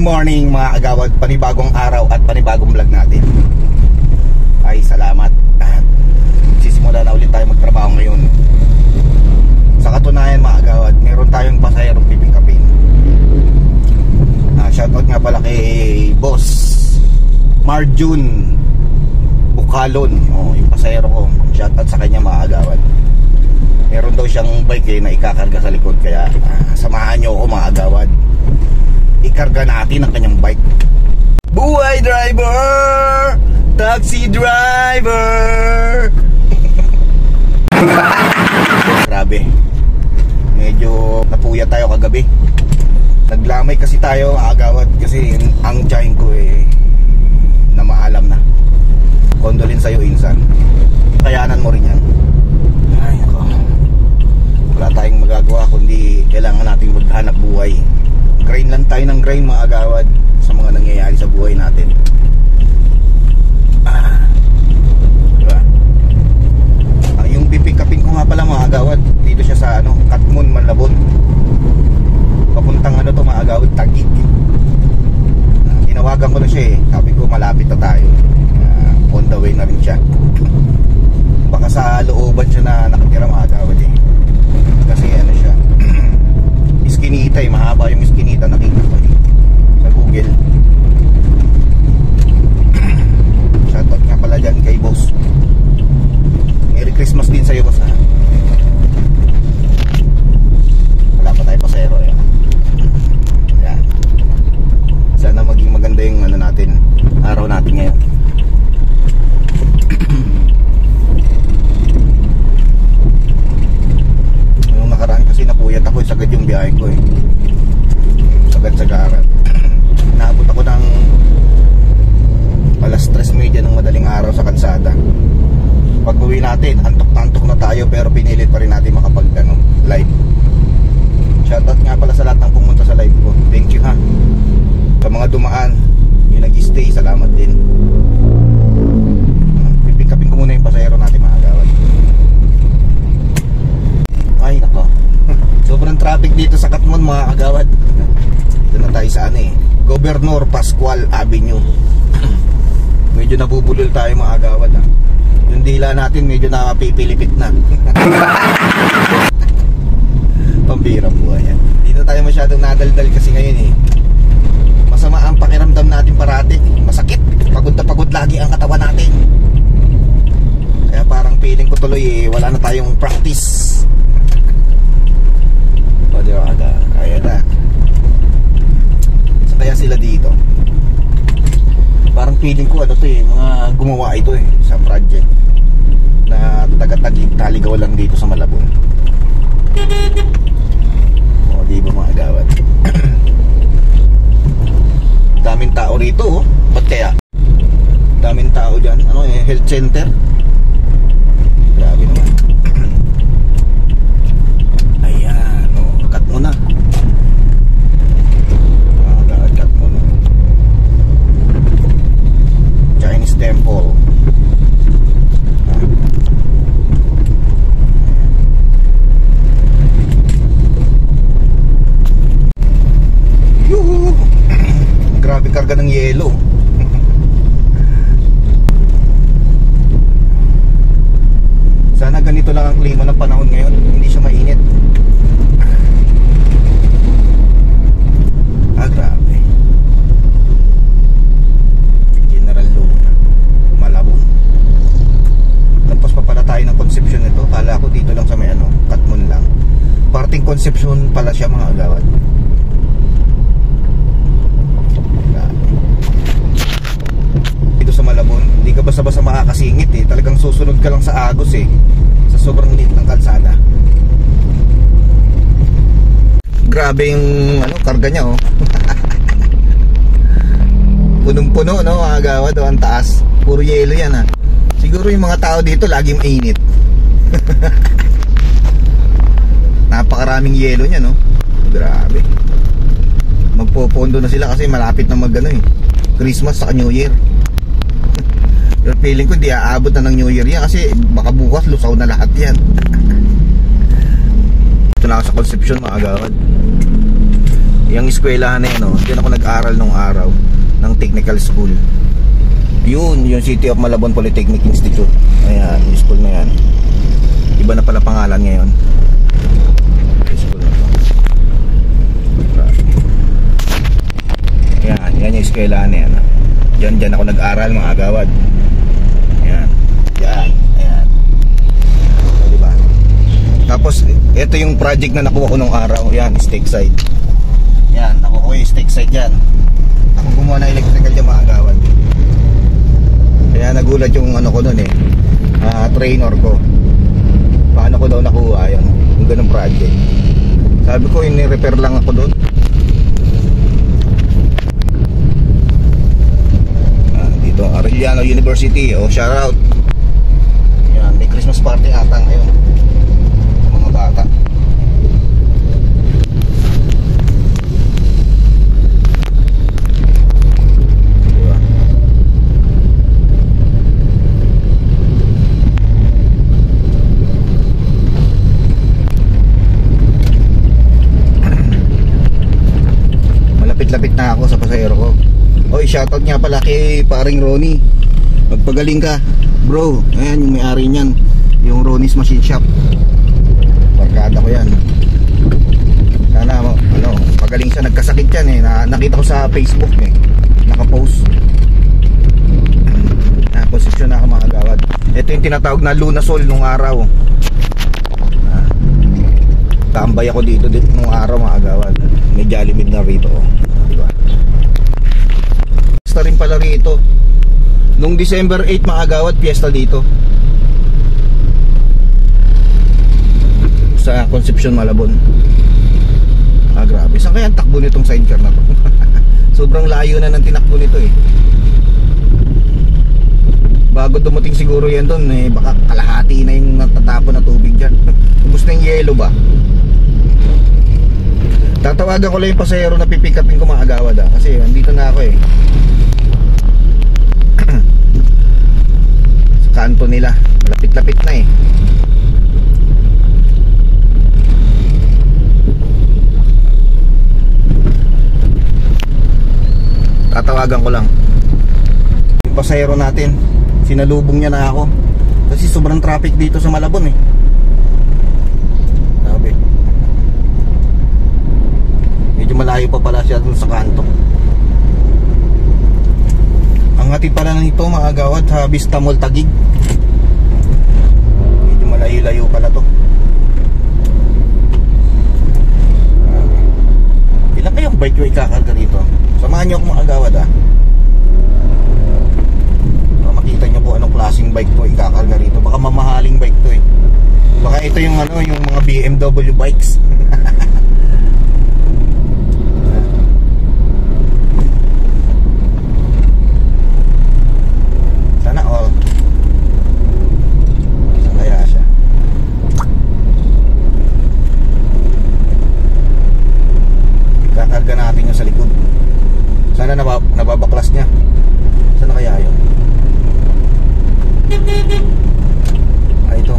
morning mga agawad, panibagong araw at panibagong vlog natin. Ay salamat. Sisimula na ulit tayo magtrabaho ngayon. Sa katunayan mga agawad, meron tayong pasahero pipikapin. Shoutout nga pala kay Boss Marjun Bukalon, yung pasahero ko. Shoutout sa kanya mga agawad. Meron daw siyang bike na ikakarga sa likod, kaya samahan nyo ako mga agawad. Ikarga natin ang kanyang bike. Buhay driver! Taxi driver! Grabe, medyo napuya tayo kagabi. Naglamay kasi tayo agawad, kasi ang tiyahin ko na maalam na. Condolence sa'yo insan, kayanan mo rin yan. Ay nako, wala tayong magagawa kundi kailangan natin maghanap buhay. Grind lang tayo ng grind mga agawad sa mga nangyayari sa buhay natin. Diba? Yung pipikapin ko nga pala mga agawad, dito siya sa Katmon, Malabon. Papuntang mga agawad, Taguig. Tinawagan ko na siya sabi ko malapit na tayo. On the way na rin siya. Baka sa looban siya na nakatira mga agawad kasi siya Iskinita, mahaba yung Iskinita, nakita ko sa Google. Shoutout nga pala dyan kay Boss. Merry Christmas din sa'yo boss ha. Wala pa tayo pasero yan. Sana maging maganda yung natin, araw natin ngayon. Nung nakaraan kasi napuyat ako, sagad yung biyahe ko sagad-sagaran. Naabot ako ng alas 3:30 ng madaling araw sa kalsada. Pag uwi natin, antok na antok na tayo, pero pinilit pa rin natin makapag live. Shoutout nga pala sa lahat ng pumunta sa live ko. Thank you ha. Sa mga dumaan, yung nag-stay, salamat din. Pipikapin ko muna yung pasahero natin mga agawad. Ay nako, sobrang traffic dito sa Katmon mga agawad. Dito na tayo sa Governor Pascual Avenue. Medyo nabubulol tayo mga agawad ha. Yung dila natin medyo napipilipit na. Pambira po yan. Dito tayo masyadong nadaldal kasi ngayon masama ang pakiramdam natin parati. Masakit, pagod na pagod lagi ang katawan natin. Kaya parang feeling ko tuloy wala na tayong practice. O diba kaya na. So kaya sila dito, parang feeling ko mga gumawa ito sa project na taga-Taguig, Taligaw lang dito sa Malabon. O di ba mga agawad? Daming tao rito ba't kaya? Daming tao dyan, health center. Grabe naman. Ayan, cut mo na. Cut mo na. Chinese temple. Yuhu! Grabe karga ng yelo. Sana ganito lang ang klima ng panahon ngayon, hindi siya mainit. Grabe. General Luna, Malabon. Tapos pa pala tayo ng Concepcion nito. Kala ko dito lang sa may Katmon lang. Parting Concepcion pala siya mga agawad. Dito sa Malabon, hindi ka basta-basta makakasingit talagang susunod ka lang sa agos sa sobrang liit ng kalsada. Grabe yung karga niya punong-puno mga agawad ang taas. Puro yelo yan Siguro yung mga tao dito laging mainit. Napakaraming yelo niya Grabe. Magpopondo na sila kasi malapit na Christmas sa New Year. Pero feeling ko hindi aabot na ng New Year yan kasi baka bukas lusaw na lahat yan. Ito na ako sa Concepcion mga agawad. Yung eskwelahan na yun, diyan ako nag-aral nung araw ng technical school. Yun, yung City of Malabon Polytechnic Institute. Ayan, yung school na yan. Iba na pala pangalan ngayon. Yung school na to. Ayan, yan yung eskwelahan na yan. Diyan ako nag-aral mga agawad. Ayan, yan, ayan. So, diba? Tapos, ito yung project na nakuha ko nung araw. Yan, stake side. Yan, nakuha ko yung stake side yan. Ako gumawa na electrical dyan mga agawad. Kaya nagulat yung ano ko nun trainer ko. Paano ko daw nakuha yun, yung ganung project. Sabi ko, ini-repair lang ako doon. Dito, Arellano University. Shout out. Yan, may Christmas party ata ngayon mga bata. Lapit na ako sa pasahero ko. Oy, shoutout nga pala kay paring Ronnie. Magpagaling ka, bro. Ayan yung may-ari niyan, yung Ronnie's Machine Shop. Barkada ko yan. Sana pagaling siya. Nagkasakit yan nakita ko sa Facebook nakapost. Posisyon na ako mga agawad. Ito yung tinatawag na Lunasol nung araw. Tambay ako dito nung araw mga agawad. May Jollibee na rito. Diba? Fiesta rin pala rito. Nung December 8 mga agawad, fiesta dito sa Concepcion, Malabon. Grabe. Saan kaya ang takbo nitong sidecar na to? Sobrang layo na ng tinakbo nito Bago dumating siguro yan doon baka kalahati na yung natatapon na tubig dyan. Ubus na yung yelo ba? Tatawagan ko lang yung pasahero na pipikapin ko mga agawad kasi andito na ako sa kanto nila. Malapit-lapit na Tatawagan ko lang yung pasahero natin. Sinalubong niya na ako kasi sobrang traffic dito sa Malabon Sabi medyo malayo pa pala siya dun sa kanto. Ang hatid pala nito mga agawad sa Vista Mall Taguig. Medyo malayo-layo pala to. Ilan kayong bike yung ikakarga rito? Samahan niyo ako mga agawad makita nyo po anong klaseng bike to ikakarga rito. Baka mamahaling bike to Baka ito yung yung mga BMW bikes. Sana all. Saan kaya siya? Ikakarga natin yung sa likod. Sana nababaklas niya. Sana kaya yun? Ito.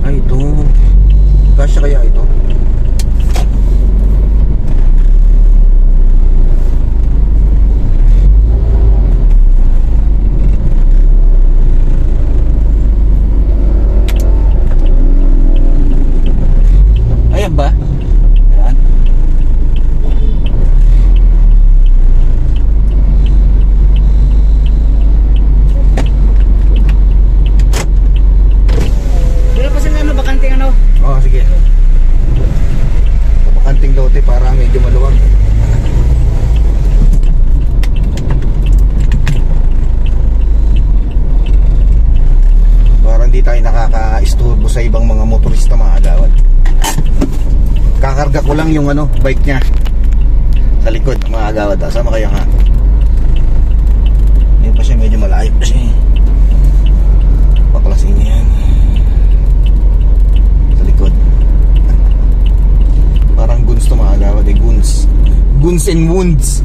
Ito. Kasya kaya ito? Ayan ba? Ayan. Sige. Bakanting lote para medyo maluwag. Para hindi tayo nakaka-isturbo sa ibang mga motorista mga agawad. Kakarga ko lang yung bike niya sa likod mga agawad. Sama kayo ha. Hindi pa siya, medyo malayo pa siya. Paklasin niya yan. Parang guns to mga agawad guns and wounds.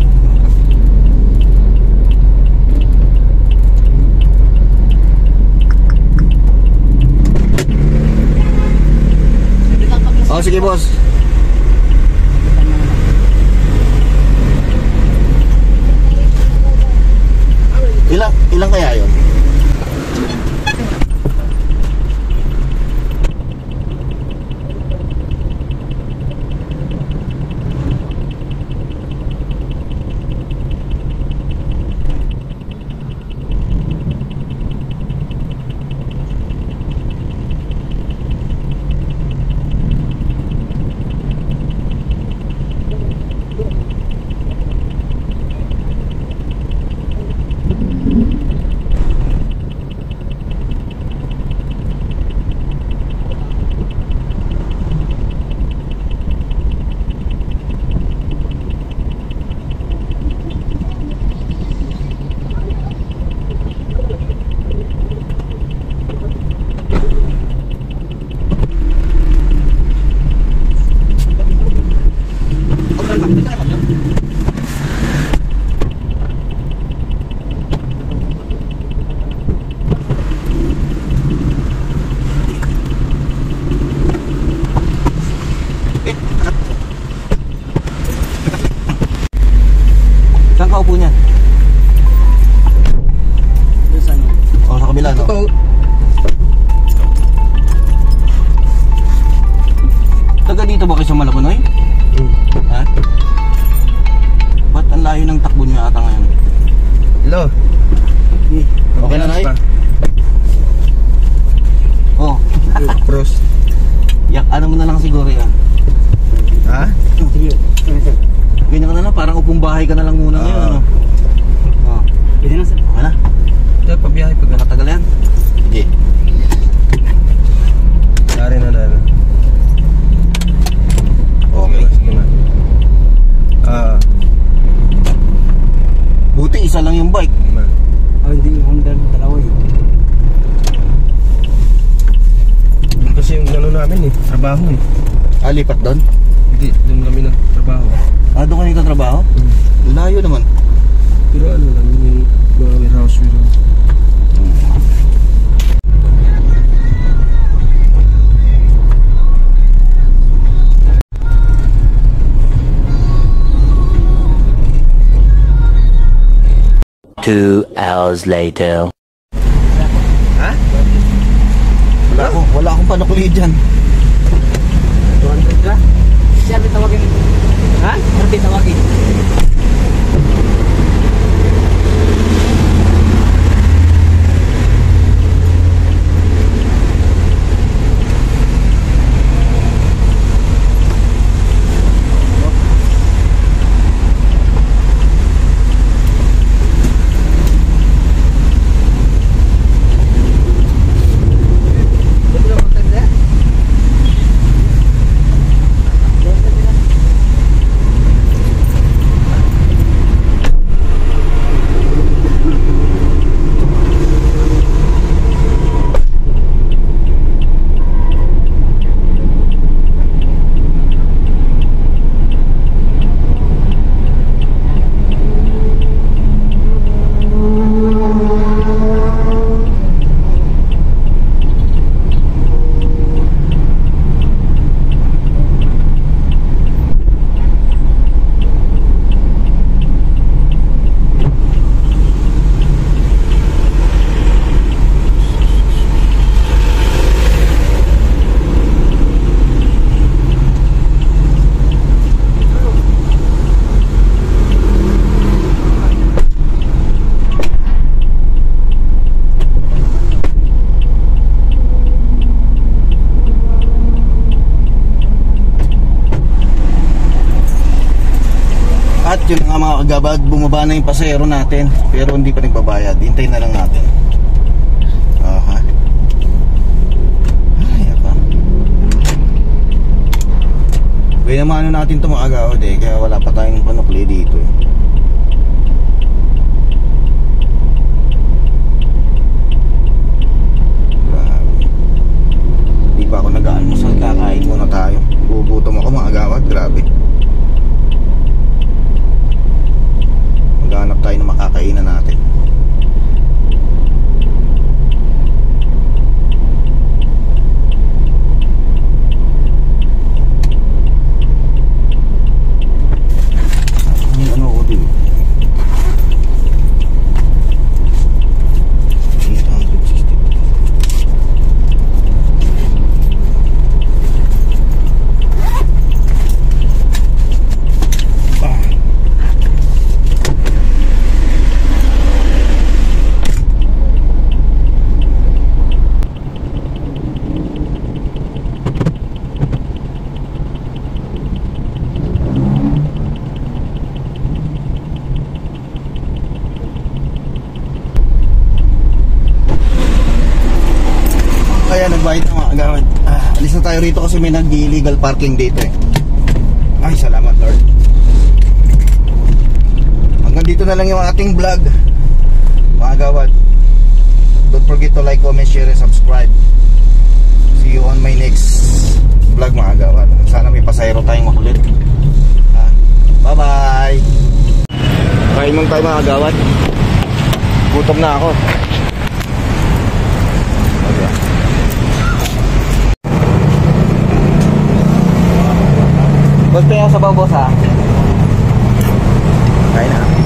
Oh, sige boss. Ilang kaya yun? Saan ka upo niyan? O, sa kabila, no? Taga dito ba kayo sa Malabunoy? Ha? Ba't ang layo ng takbo niyo ata ngayon? Hello. Okay na, Nay? Oh. Pros. Yak, ano mo na lang siguro yan? Ha? Sige. Ganyan ka na lang, parang upong bahay ka na lang muna ngayon, ano? Oh. Pwede na sir. Okay na? Ito, pabiyahe pag Nakatagal yan? Sige. Dari na. Okay. Sige na. Buti isa lang yung bike. Man. Hindi Honda dalawa eh. Kasi yung ano namin trabaho Ah, lipat doon? Hindi, doon kami nagtrabaho. Ah, doon ka nagtatrabaho? Layo naman. Pero ano lang, yung mga warehouse. Two hours later. Ha? Wala akong panukuli dyan. 200 ka? Siya rin tawagin. Ha? Hindi tawagin. At yun nga mga kagabad, bumaba na yung pasero natin pero hindi pa nagbabayad. Hintayin na lang natin. Aha. Ay, apa. Kaya naman ano natin ito mga kagabad kaya wala pa tayong panukli dito Grabe. Hindi pa ako nag-almusal, kakain muna tayo. Gugutom ako mga kagabad, grabe. Maghanap tayo ng makakainan natin. bayad na mga agawad. Alis na tayo rito kasi may nag-illegal parking dito eh. Ay, salamat Lord. Hanggang dito na lang yung ating vlog mga agawad. Don't forget to like, comment, share, and subscribe. See you on my next vlog mga agawad. Sana may pasayro tayong makulit. Bye bye. Kain mong tayo mga agawad. Gutom na ako. Okay. Boss, tayo sa boss ha. Kain na.